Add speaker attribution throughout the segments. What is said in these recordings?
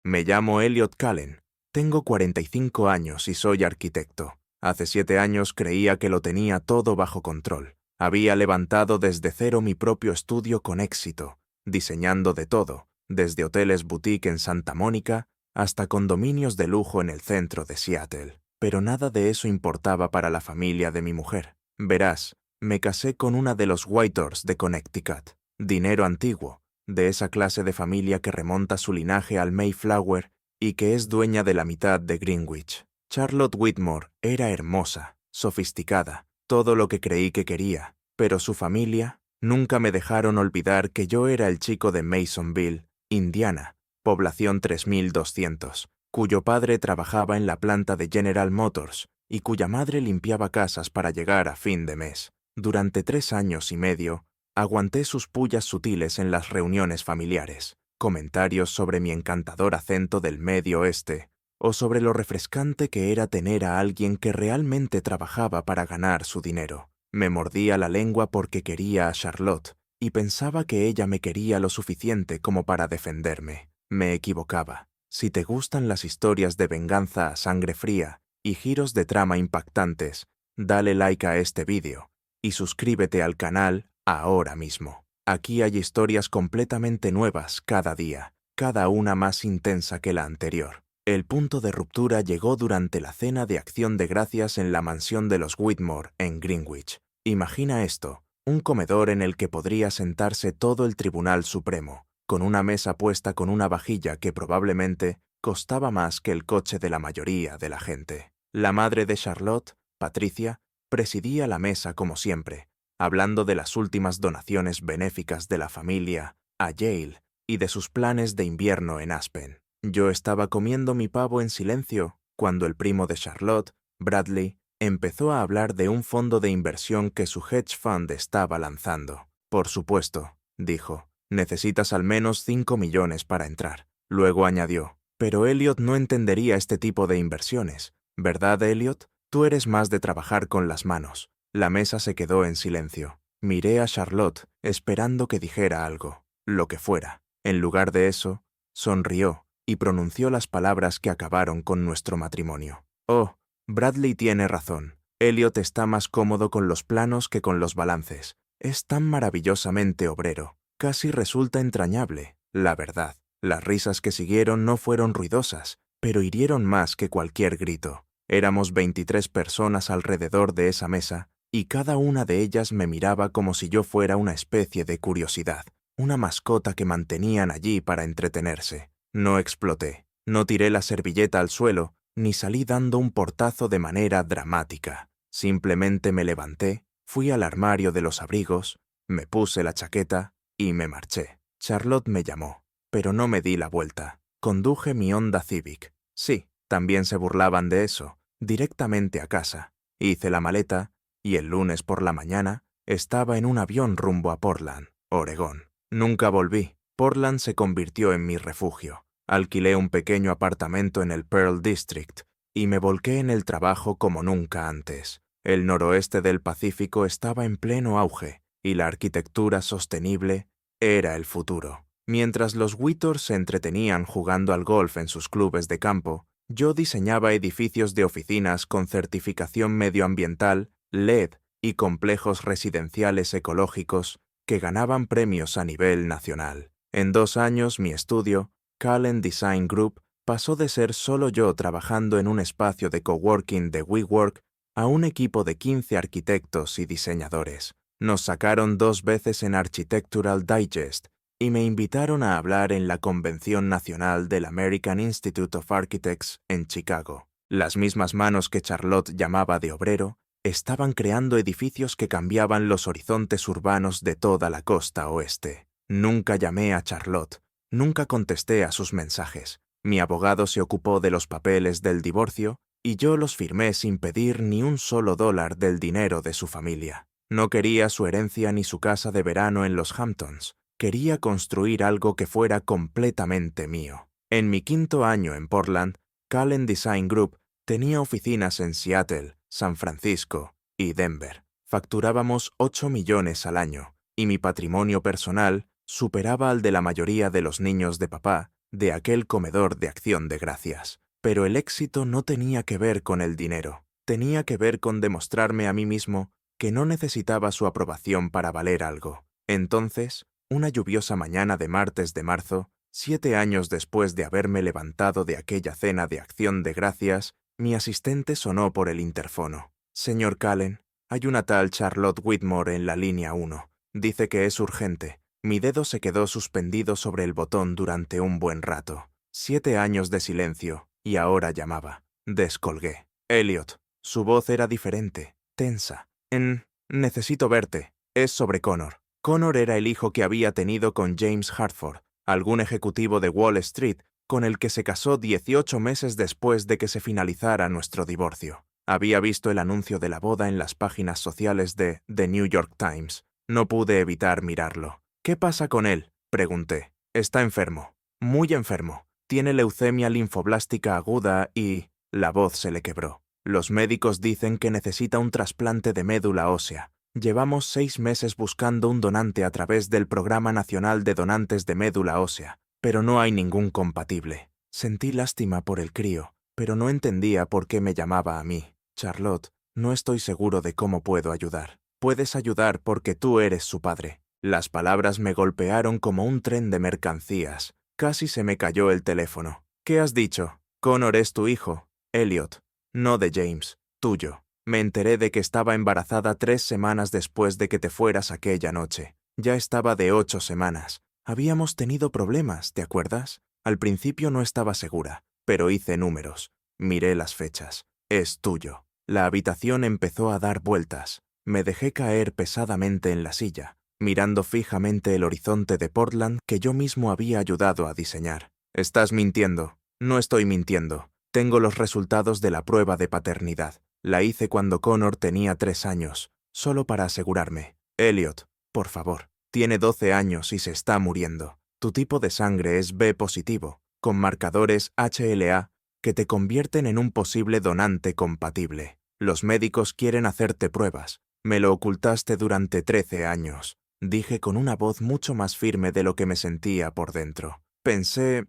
Speaker 1: Me llamo Elliot Cullen. Tengo 45 años y soy arquitecto. Hace 7 años creía que lo tenía todo bajo control. Había levantado desde cero mi propio estudio con éxito, diseñando de todo, desde hoteles boutique en Santa Mónica hasta condominios de lujo en el centro de Seattle. Pero nada de eso importaba para la familia de mi mujer. Verás, me casé con una de los Whitehorse de Connecticut. Dinero antiguo, de esa clase de familia que remonta su linaje al Mayflower y que es dueña de la mitad de Greenwich. Charlotte Whitmore era hermosa, sofisticada, todo lo que creí que quería, pero su familia nunca me dejaron olvidar que yo era el chico de Masonville, Indiana, población 3200, cuyo padre trabajaba en la planta de General Motors y cuya madre limpiaba casas para llegar a fin de mes. Durante 3 años y medio, aguanté sus pullas sutiles en las reuniones familiares, comentarios sobre mi encantador acento del Medio Oeste, o sobre lo refrescante que era tener a alguien que realmente trabajaba para ganar su dinero. Me mordía la lengua porque quería a Charlotte, y pensaba que ella me quería lo suficiente como para defenderme. Me equivocaba. Si te gustan las historias de venganza a sangre fría y giros de trama impactantes, dale like a este vídeo y suscríbete al canal ahora mismo. Aquí hay historias completamente nuevas cada día, cada una más intensa que la anterior. El punto de ruptura llegó durante la cena de Acción de Gracias en la mansión de los Whitmore en Greenwich. Imagina esto, un comedor en el que podría sentarse todo el Tribunal Supremo, con una mesa puesta con una vajilla que probablemente costaba más que el coche de la mayoría de la gente. La madre de Charlotte, Patricia, presidía la mesa como siempre, hablando de las últimas donaciones benéficas de la familia a Yale y de sus planes de invierno en Aspen. Yo estaba comiendo mi pavo en silencio cuando el primo de Charlotte, Bradley, empezó a hablar de un fondo de inversión que su hedge fund estaba lanzando. Por supuesto, dijo, necesitas al menos 5 millones para entrar. Luego añadió, pero Elliot no entendería este tipo de inversiones, ¿verdad, Elliot? Tú eres más de trabajar con las manos. La mesa se quedó en silencio. Miré a Charlotte, esperando que dijera algo, lo que fuera. En lugar de eso, sonrió y pronunció las palabras que acabaron con nuestro matrimonio. Oh, Bradley tiene razón. Elliot está más cómodo con los planos que con los balances. Es tan maravillosamente obrero. Casi resulta entrañable, la verdad. Las risas que siguieron no fueron ruidosas, pero hirieron más que cualquier grito. Éramos 23 personas alrededor de esa mesa, y cada una de ellas me miraba como si yo fuera una especie de curiosidad, una mascota que mantenían allí para entretenerse. No exploté, no tiré la servilleta al suelo, ni salí dando un portazo de manera dramática. Simplemente me levanté, fui al armario de los abrigos, me puse la chaqueta y me marché. Charlotte me llamó, pero no me di la vuelta. Conduje mi Honda Civic. Sí, también se burlaban de eso, directamente a casa. Hice la maleta y el lunes por la mañana estaba en un avión rumbo a Portland, Oregón. Nunca volví. Portland se convirtió en mi refugio. Alquilé un pequeño apartamento en el Pearl District y me volqué en el trabajo como nunca antes. El noroeste del Pacífico estaba en pleno auge y la arquitectura sostenible era el futuro. Mientras los Whitors se entretenían jugando al golf en sus clubes de campo, yo diseñaba edificios de oficinas con certificación medioambiental, LED y complejos residenciales ecológicos que ganaban premios a nivel nacional. En 2 años, mi estudio, Cullen Design Group, pasó de ser solo yo trabajando en un espacio de coworking de WeWork a un equipo de 15 arquitectos y diseñadores. Nos sacaron 2 veces en Architectural Digest y me invitaron a hablar en la Convención Nacional del American Institute of Architects en Chicago. Las mismas manos que Charlotte llamaba de obrero estaban creando edificios que cambiaban los horizontes urbanos de toda la costa oeste. Nunca llamé a Charlotte, nunca contesté a sus mensajes. Mi abogado se ocupó de los papeles del divorcio y yo los firmé sin pedir ni un solo dólar del dinero de su familia. No quería su herencia ni su casa de verano en los Hamptons. Quería construir algo que fuera completamente mío. En mi 5º año en Portland, Cullen Design Group tenía oficinas en Seattle, San Francisco y Denver. Facturábamos 8 millones al año y mi patrimonio personal superaba al de la mayoría de los niños de papá de aquel comedor de acción de gracias. Pero el éxito no tenía que ver con el dinero. Tenía que ver con demostrarme a mí mismo que no necesitaba su aprobación para valer algo. Entonces, una lluviosa mañana de martes de marzo, 7 años después de haberme levantado de aquella cena de acción de gracias, mi asistente sonó por el interfono. «Señor Cullen, hay una tal Charlotte Whitmore en la línea 1. Dice que es urgente». Mi dedo se quedó suspendido sobre el botón durante un buen rato. 7 años de silencio, y ahora llamaba. Descolgué. «Elliot». Su voz era diferente, tensa. Necesito verte. Es sobre Connor. Connor era el hijo que había tenido con James Hartford, algún ejecutivo de Wall Street, con el que se casó 18 meses después de que se finalizara nuestro divorcio. Había visto el anuncio de la boda en las páginas sociales de The New York Times. No pude evitar mirarlo. «¿Qué pasa con él?», pregunté. «Está enfermo. Muy enfermo. Tiene leucemia linfoblástica aguda y...». La voz se le quebró. «Los médicos dicen que necesita un trasplante de médula ósea. Llevamos 6 meses buscando un donante a través del Programa Nacional de Donantes de Médula Ósea, pero no hay ningún compatible». Sentí lástima por el crío, pero no entendía por qué me llamaba a mí. «Charlotte, no estoy seguro de cómo puedo ayudar». «Puedes ayudar porque tú eres su padre». Las palabras me golpearon como un tren de mercancías. Casi se me cayó el teléfono. «¿Qué has dicho?» «Connor es tu hijo, Elliot. No de James, tuyo». Me enteré de que estaba embarazada 3 semanas después de que te fueras aquella noche. Ya estaba de 8 semanas. Habíamos tenido problemas, ¿te acuerdas? Al principio no estaba segura, pero hice números. Miré las fechas. Es tuyo. La habitación empezó a dar vueltas. Me dejé caer pesadamente en la silla, mirando fijamente el horizonte de Portland que yo mismo había ayudado a diseñar. «Estás mintiendo». «No estoy mintiendo. Tengo los resultados de la prueba de paternidad. La hice cuando Connor tenía 3 años, solo para asegurarme. Elliot, por favor, tiene 12 años y se está muriendo. Tu tipo de sangre es B positivo, con marcadores HLA que te convierten en un posible donante compatible. Los médicos quieren hacerte pruebas. Me lo ocultaste durante 13 años», dije con una voz mucho más firme de lo que me sentía por dentro. Pensé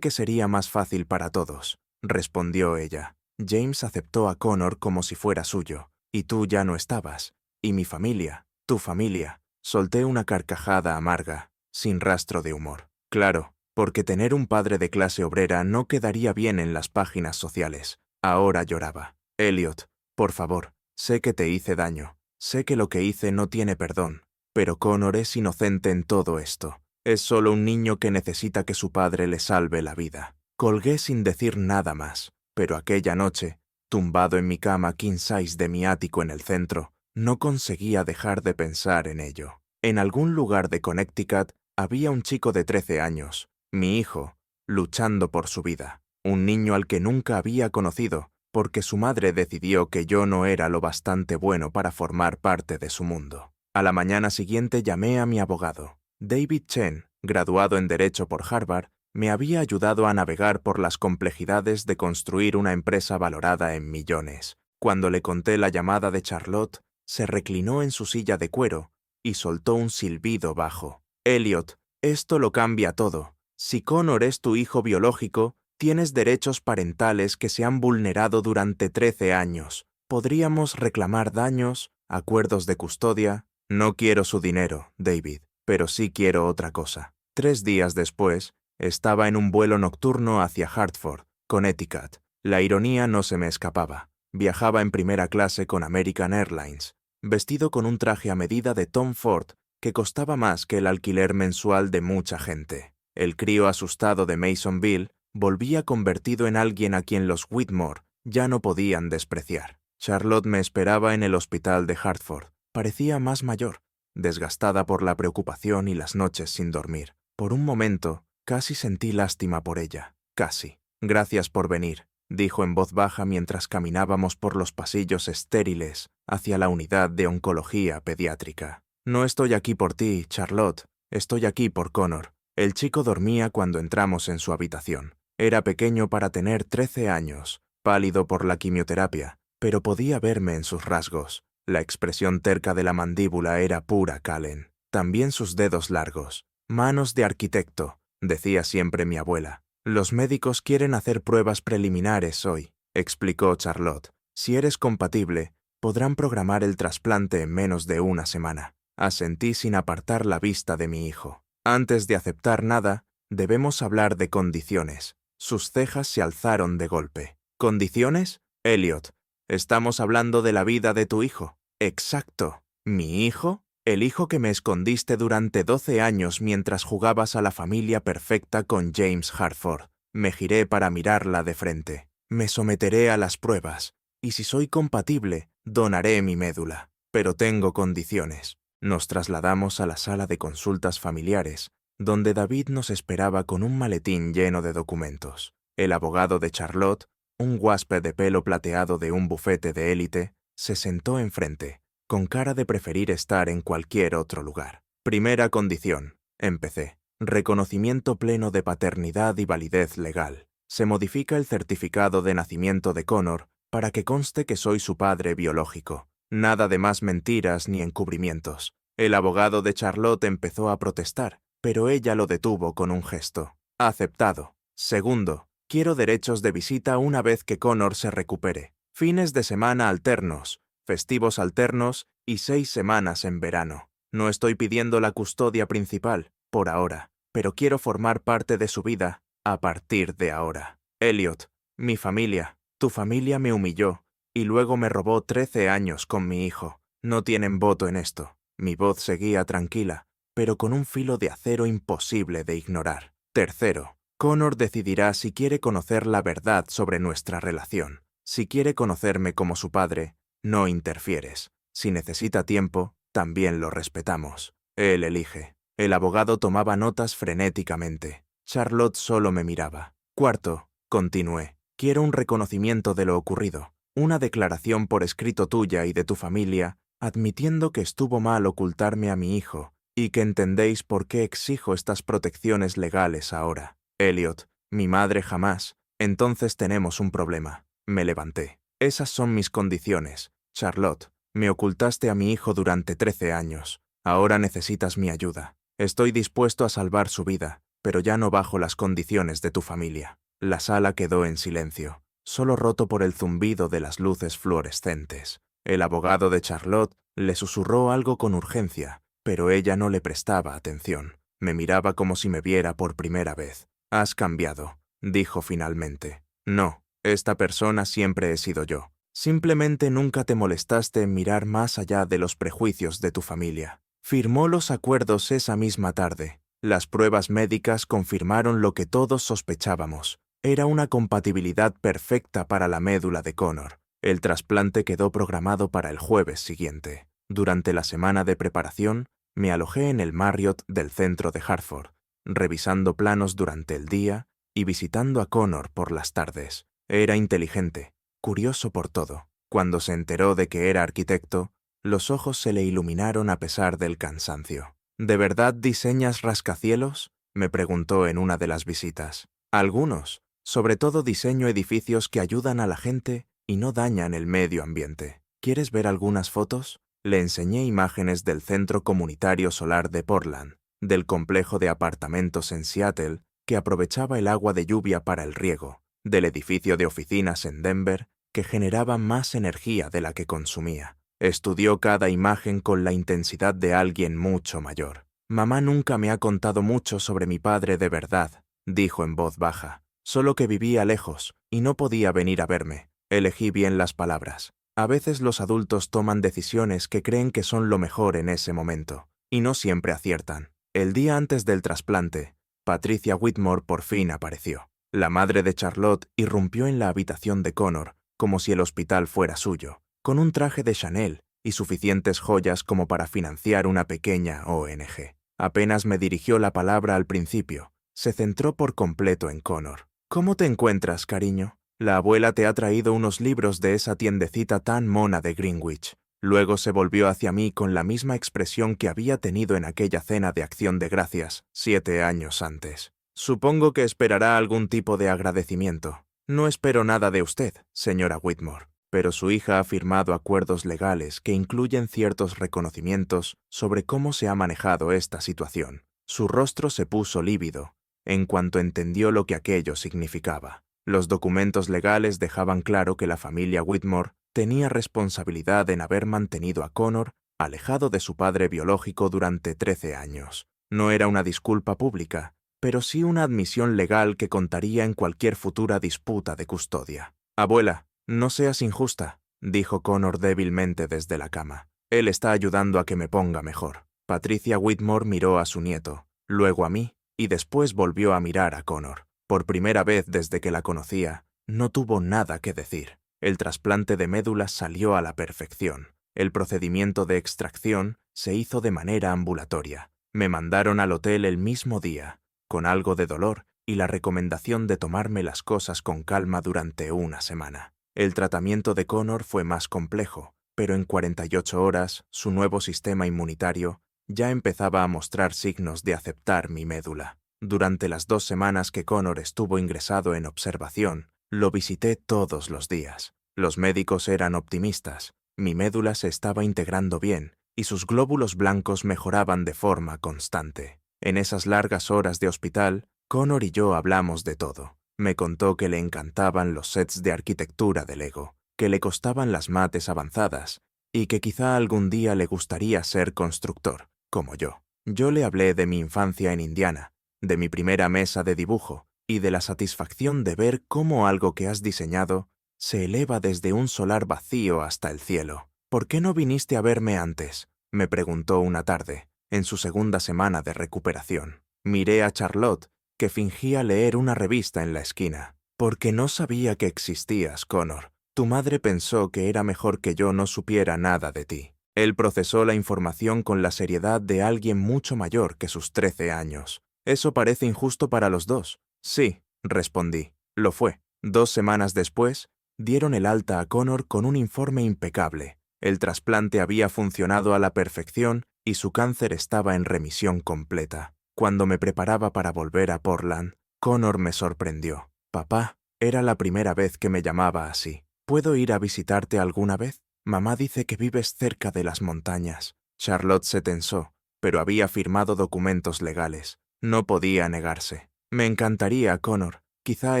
Speaker 1: que sería más fácil para todos», respondió ella. «James aceptó a Connor como si fuera suyo, y tú ya no estabas. Y mi familia, tu familia». Solté una carcajada amarga, sin rastro de humor. Claro, porque tener un padre de clase obrera no quedaría bien en las páginas sociales. Ahora lloraba. «Elliot, por favor, sé que te hice daño. Sé que lo que hice no tiene perdón. Pero Connor es inocente en todo esto. Es solo un niño que necesita que su padre le salve la vida». Colgué sin decir nada más. Pero aquella noche, tumbado en mi cama king size de mi ático en el centro, no conseguía dejar de pensar en ello. En algún lugar de Connecticut había un chico de 13 años, mi hijo, luchando por su vida. Un niño al que nunca había conocido, porque su madre decidió que yo no era lo bastante bueno para formar parte de su mundo. A la mañana siguiente llamé a mi abogado. David Chen, graduado en Derecho por Harvard, me había ayudado a navegar por las complejidades de construir una empresa valorada en millones. Cuando le conté la llamada de Charlotte, se reclinó en su silla de cuero y soltó un silbido bajo. «Elliot, esto lo cambia todo. Si Connor es tu hijo biológico, tienes derechos parentales que se han vulnerado durante 13 años. Podríamos reclamar daños, acuerdos de custodia». «No quiero su dinero, David, pero sí quiero otra cosa». 3 días después, estaba en un vuelo nocturno hacia Hartford, Connecticut. La ironía no se me escapaba. Viajaba en primera clase con American Airlines, vestido con un traje a medida de Tom Ford que costaba más que el alquiler mensual de mucha gente. El crío asustado de Masonville volvía convertido en alguien a quien los Whitmore ya no podían despreciar. Charlotte me esperaba en el hospital de Hartford. Parecía más mayor, desgastada por la preocupación y las noches sin dormir. Por un momento, casi sentí lástima por ella. Casi. «Gracias por venir», dijo en voz baja mientras caminábamos por los pasillos estériles hacia la unidad de oncología pediátrica. «No estoy aquí por ti, Charlotte. Estoy aquí por Connor». El chico dormía cuando entramos en su habitación. Era pequeño para tener 13 años, pálido por la quimioterapia, pero podía verme en sus rasgos. La expresión terca de la mandíbula era pura Cullen. También sus dedos largos, manos de arquitecto, decía siempre mi abuela. Los médicos quieren hacer pruebas preliminares hoy, explicó Charlotte. Si eres compatible, podrán programar el trasplante en menos de una semana. Asentí sin apartar la vista de mi hijo. Antes de aceptar nada, debemos hablar de condiciones. Sus cejas se alzaron de golpe. ¿Condiciones? Elliot, estamos hablando de la vida de tu hijo. Exacto. ¿Mi hijo? El hijo que me escondiste durante 12 años mientras jugabas a la familia perfecta con James Hartford. Me giré para mirarla de frente. Me someteré a las pruebas, y si soy compatible, donaré mi médula. Pero tengo condiciones. Nos trasladamos a la sala de consultas familiares, donde David nos esperaba con un maletín lleno de documentos. El abogado de Charlotte, un huésped de pelo plateado de un bufete de élite, se sentó enfrente, con cara de preferir estar en cualquier otro lugar. Primera condición, empecé. Reconocimiento pleno de paternidad y validez legal. Se modifica el certificado de nacimiento de Connor para que conste que soy su padre biológico. Nada de más mentiras ni encubrimientos. El abogado de Charlotte empezó a protestar, pero ella lo detuvo con un gesto. Aceptado. Segundo, quiero derechos de visita una vez que Connor se recupere. Fines de semana alternos, festivos alternos y 6 semanas en verano. No estoy pidiendo la custodia principal, por ahora, pero quiero formar parte de su vida a partir de ahora. Elliot, mi familia, tu familia me humilló y luego me robó 13 años con mi hijo. No tienen voto en esto. Mi voz seguía tranquila, pero con un filo de acero imposible de ignorar. Tercero, Connor decidirá si quiere conocer la verdad sobre nuestra relación. Si quiere conocerme como su padre, no interfieres. Si necesita tiempo, también lo respetamos. Él elige. El abogado tomaba notas frenéticamente. Charlotte solo me miraba. Cuarto, continué. Quiero un reconocimiento de lo ocurrido. Una declaración por escrito tuya y de tu familia, admitiendo que estuvo mal ocultarme a mi hijo y que entendéis por qué exijo estas protecciones legales ahora. Elliot, mi madre jamás. Entonces tenemos un problema. Me levanté. Esas son mis condiciones. Charlotte, me ocultaste a mi hijo durante 13 años. Ahora necesitas mi ayuda. Estoy dispuesto a salvar su vida, pero ya no bajo las condiciones de tu familia. La sala quedó en silencio, solo roto por el zumbido de las luces fluorescentes. El abogado de Charlotte le susurró algo con urgencia, pero ella no le prestaba atención. Me miraba como si me viera por primera vez. Has cambiado, dijo finalmente. No, esta persona siempre he sido yo. Simplemente nunca te molestaste en mirar más allá de los prejuicios de tu familia. Firmó los acuerdos esa misma tarde. Las pruebas médicas confirmaron lo que todos sospechábamos. Era una compatibilidad perfecta para la médula de Connor. El trasplante quedó programado para el jueves siguiente. Durante la semana de preparación, me alojé en el Marriott del centro de Hartford, revisando planos durante el día y visitando a Connor por las tardes. Era inteligente, curioso por todo. Cuando se enteró de que era arquitecto, los ojos se le iluminaron a pesar del cansancio. ¿De verdad diseñas rascacielos?, me preguntó en una de las visitas. Algunos. Sobre todo diseño edificios que ayudan a la gente y no dañan el medio ambiente. ¿Quieres ver algunas fotos? Le enseñé imágenes del Centro Comunitario Solar de Portland, del complejo de apartamentos en Seattle, que aprovechaba el agua de lluvia para el riego, del edificio de oficinas en Denver, que generaba más energía de la que consumía. Estudió cada imagen con la intensidad de alguien mucho mayor. Mamá nunca me ha contado mucho sobre mi padre de verdad, dijo en voz baja. Solo que vivía lejos y no podía venir a verme. Elegí bien las palabras. A veces los adultos toman decisiones que creen que son lo mejor en ese momento, y no siempre aciertan. El día antes del trasplante, Patricia Whitmore por fin apareció. La madre de Charlotte irrumpió en la habitación de Connor, como si el hospital fuera suyo, con un traje de Chanel y suficientes joyas como para financiar una pequeña ONG. Apenas me dirigió la palabra al principio, se centró por completo en Connor. ¿Cómo te encuentras, cariño? La abuela te ha traído unos libros de esa tiendecita tan mona de Greenwich. Luego se volvió hacia mí con la misma expresión que había tenido en aquella cena de Acción de Gracias 7 años antes. Supongo que esperará algún tipo de agradecimiento. No espero nada de usted, señora Whitmore, pero su hija ha firmado acuerdos legales que incluyen ciertos reconocimientos sobre cómo se ha manejado esta situación. Su rostro se puso lívido en cuanto entendió lo que aquello significaba. Los documentos legales dejaban claro que la familia Whitmore tenía responsabilidad en haber mantenido a Connor alejado de su padre biológico durante 13 años. No era una disculpa pública, pero sí una admisión legal que contaría en cualquier futura disputa de custodia. «Abuela, no seas injusta», dijo Connor débilmente desde la cama. «Él está ayudando a que me ponga mejor». Patricia Whitmore miró a su nieto, luego a mí, y después volvió a mirar a Connor. Por primera vez desde que la conocía, no tuvo nada que decir. El trasplante de médula salió a la perfección. El procedimiento de extracción se hizo de manera ambulatoria. Me mandaron al hotel el mismo día, con algo de dolor y la recomendación de tomarme las cosas con calma durante una semana. El tratamiento de Connor fue más complejo, pero en 48 horas su nuevo sistema inmunitario ya empezaba a mostrar signos de aceptar mi médula. Durante las 2 semanas que Connor estuvo ingresado en observación, lo visité todos los días. Los médicos eran optimistas. Mi médula se estaba integrando bien y sus glóbulos blancos mejoraban de forma constante. En esas largas horas de hospital, Connor y yo hablamos de todo. Me contó que le encantaban los sets de arquitectura de Lego, que le costaban las mates avanzadas y que quizá algún día le gustaría ser constructor, como yo. Yo le hablé de mi infancia en Indiana, de mi primera mesa de dibujo y de la satisfacción de ver cómo algo que has diseñado se eleva desde un solar vacío hasta el cielo. «¿Por qué no viniste a verme antes?», me preguntó una tarde, en su segunda semana de recuperación. Miré a Charlotte, que fingía leer una revista en la esquina. «Porque no sabía que existías, Connor. Tu madre pensó que era mejor que yo no supiera nada de ti». Él procesó la información con la seriedad de alguien mucho mayor que sus 13 años. «Eso parece injusto para los dos». «Sí», respondí. «Lo fue». 2 semanas después, dieron el alta a Connor con un informe impecable. El trasplante había funcionado a la perfección y su cáncer estaba en remisión completa. Cuando me preparaba para volver a Portland, Connor me sorprendió. «Papá», era la primera vez que me llamaba así. «¿Puedo ir a visitarte alguna vez? Mamá dice que vives cerca de las montañas». Charlotte se tensó, pero había firmado documentos legales. No podía negarse. «Me encantaría, Connor. Quizá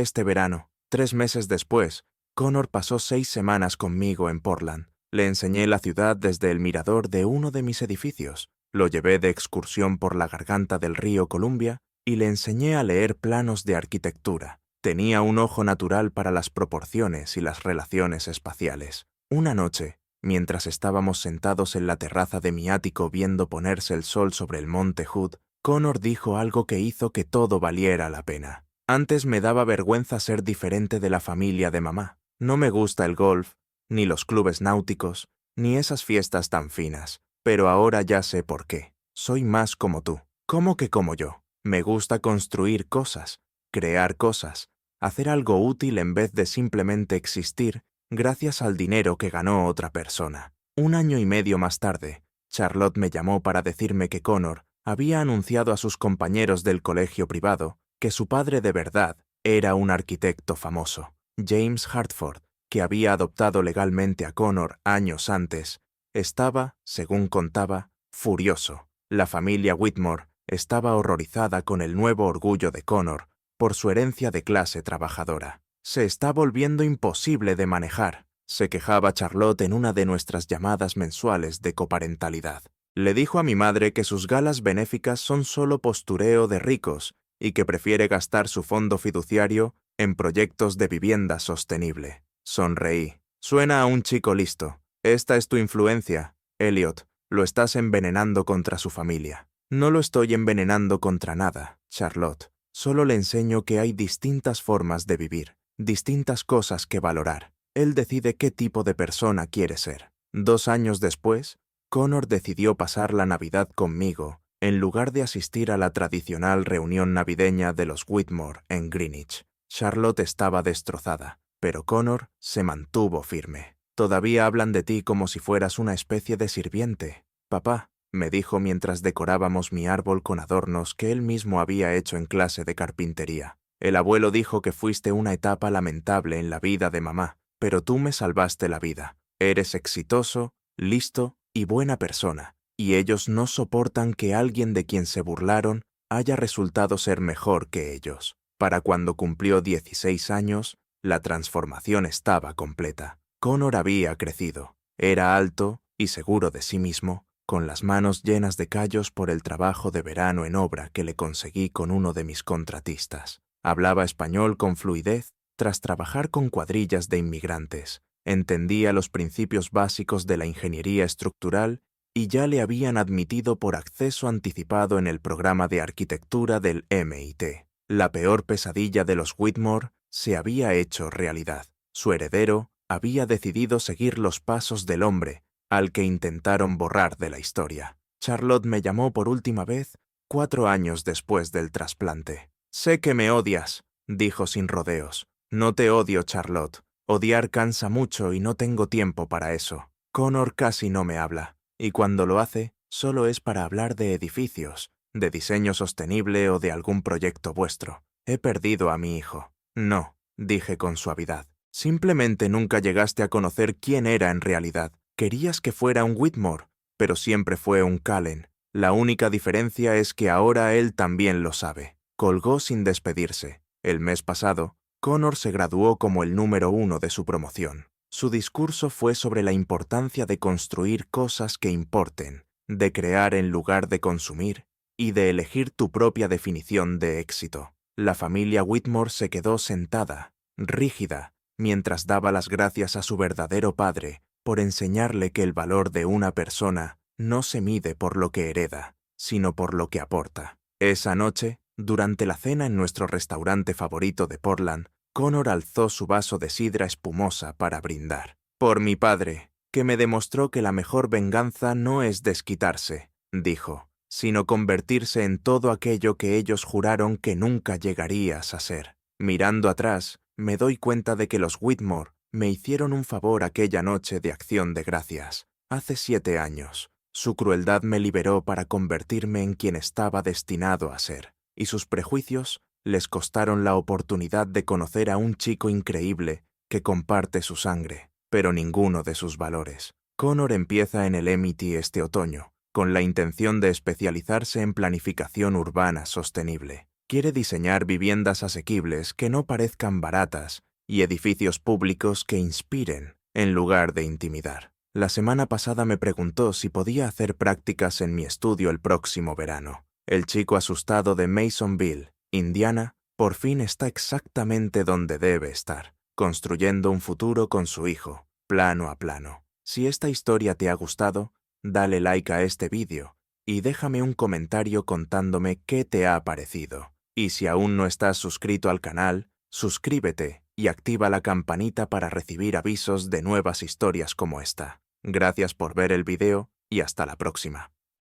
Speaker 1: este verano». 3 meses después, Connor pasó 6 semanas conmigo en Portland. Le enseñé la ciudad desde el mirador de uno de mis edificios. Lo llevé de excursión por la garganta del río Columbia y le enseñé a leer planos de arquitectura. Tenía un ojo natural para las proporciones y las relaciones espaciales. Una noche, mientras estábamos sentados en la terraza de mi ático viendo ponerse el sol sobre el monte Hood, Connor dijo algo que hizo que todo valiera la pena. «Antes me daba vergüenza ser diferente de la familia de mamá. No me gusta el golf, ni los clubes náuticos, ni esas fiestas tan finas. Pero ahora ya sé por qué. Soy más como tú». «¿Cómo que como yo?» «Me gusta construir cosas, crear cosas, hacer algo útil en vez de simplemente existir gracias al dinero que ganó otra persona». 1 año y medio más tarde, Charlotte me llamó para decirme que Connor había anunciado a sus compañeros del colegio privado que su padre de verdad era un arquitecto famoso. James Hartford, que había adoptado legalmente a Connor años antes, estaba, según contaba, furioso. La familia Whitmore estaba horrorizada con el nuevo orgullo de Connor por su herencia de clase trabajadora. «Se está volviendo imposible de manejar», se quejaba Charlotte en una de nuestras llamadas mensuales de coparentalidad. «Le dijo a mi madre que sus galas benéficas son solo postureo de ricos y que prefiere gastar su fondo fiduciario en proyectos de vivienda sostenible». Sonreí. «Suena a un chico listo. Esta es tu influencia, Elliot. Lo estás envenenando contra su familia». «No lo estoy envenenando contra nada, Charlotte. Solo le enseño que hay distintas formas de vivir, distintas cosas que valorar. Él decide qué tipo de persona quiere ser». 2 años después, Connor decidió pasar la Navidad conmigo en lugar de asistir a la tradicional reunión navideña de los Whitmore en Greenwich. Charlotte estaba destrozada, pero Connor se mantuvo firme. «Todavía hablan de ti como si fueras una especie de sirviente. Papá», me dijo mientras decorábamos mi árbol con adornos que él mismo había hecho en clase de carpintería. «El abuelo dijo que fuiste una etapa lamentable en la vida de mamá, pero tú me salvaste la vida. Eres exitoso, listo y buena persona, y ellos no soportan que alguien de quien se burlaron haya resultado ser mejor que ellos. Para cuando cumplió 16 años, la transformación estaba completa. Connor había crecido. Era alto y seguro de sí mismo, con las manos llenas de callos por el trabajo de verano en obra que le conseguí con uno de mis contratistas. Hablaba español con fluidez tras trabajar con cuadrillas de inmigrantes. Entendía los principios básicos de la ingeniería estructural y ya le habían admitido por acceso anticipado en el programa de arquitectura del MIT. La peor pesadilla de los Whitmore se había hecho realidad. Su heredero había decidido seguir los pasos del hombre al que intentaron borrar de la historia. Charlotte me llamó por última vez 4 años después del trasplante. «Sé que me odias», dijo sin rodeos. «No te odio, Charlotte. Odiar cansa mucho y no tengo tiempo para eso. Connor casi no me habla, y cuando lo hace, solo es para hablar de edificios, de diseño sostenible o de algún proyecto vuestro. He perdido a mi hijo». «No», dije con suavidad. «Simplemente nunca llegaste a conocer quién era en realidad. Querías que fuera un Whitmore, pero siempre fue un Cullen. La única diferencia es que ahora él también lo sabe». Colgó sin despedirse. El mes pasado, Connor se graduó como el número 1 de su promoción. Su discurso fue sobre la importancia de construir cosas que importen, de crear en lugar de consumir y de elegir tu propia definición de éxito. La familia Whitmore se quedó sentada, rígida, mientras daba las gracias a su verdadero padre por enseñarle que el valor de una persona no se mide por lo que hereda, sino por lo que aporta. Esa noche, durante la cena en nuestro restaurante favorito de Portland, Connor alzó su vaso de sidra espumosa para brindar. «Por mi padre, que me demostró que la mejor venganza no es desquitarse», dijo, «sino convertirse en todo aquello que ellos juraron que nunca llegarías a ser». Mirando atrás, me doy cuenta de que los Whitmore me hicieron un favor aquella noche de acción de gracias. Hace 7 años. Su crueldad me liberó para convertirme en quien estaba destinado a ser, y sus prejuicios les costaron la oportunidad de conocer a un chico increíble que comparte su sangre, pero ninguno de sus valores. Connor empieza en el MIT este otoño, con la intención de especializarse en planificación urbana sostenible. Quiere diseñar viviendas asequibles que no parezcan baratas y edificios públicos que inspiren, en lugar de intimidar. La semana pasada me preguntó si podía hacer prácticas en mi estudio el próximo verano. El chico asustado de Masonville, Indiana, por fin está exactamente donde debe estar, construyendo un futuro con su hijo, plano a plano. Si esta historia te ha gustado, dale like a este vídeo y déjame un comentario contándome qué te ha parecido. Y si aún no estás suscrito al canal, suscríbete y activa la campanita para recibir avisos de nuevas historias como esta. Gracias por ver el video y hasta la próxima.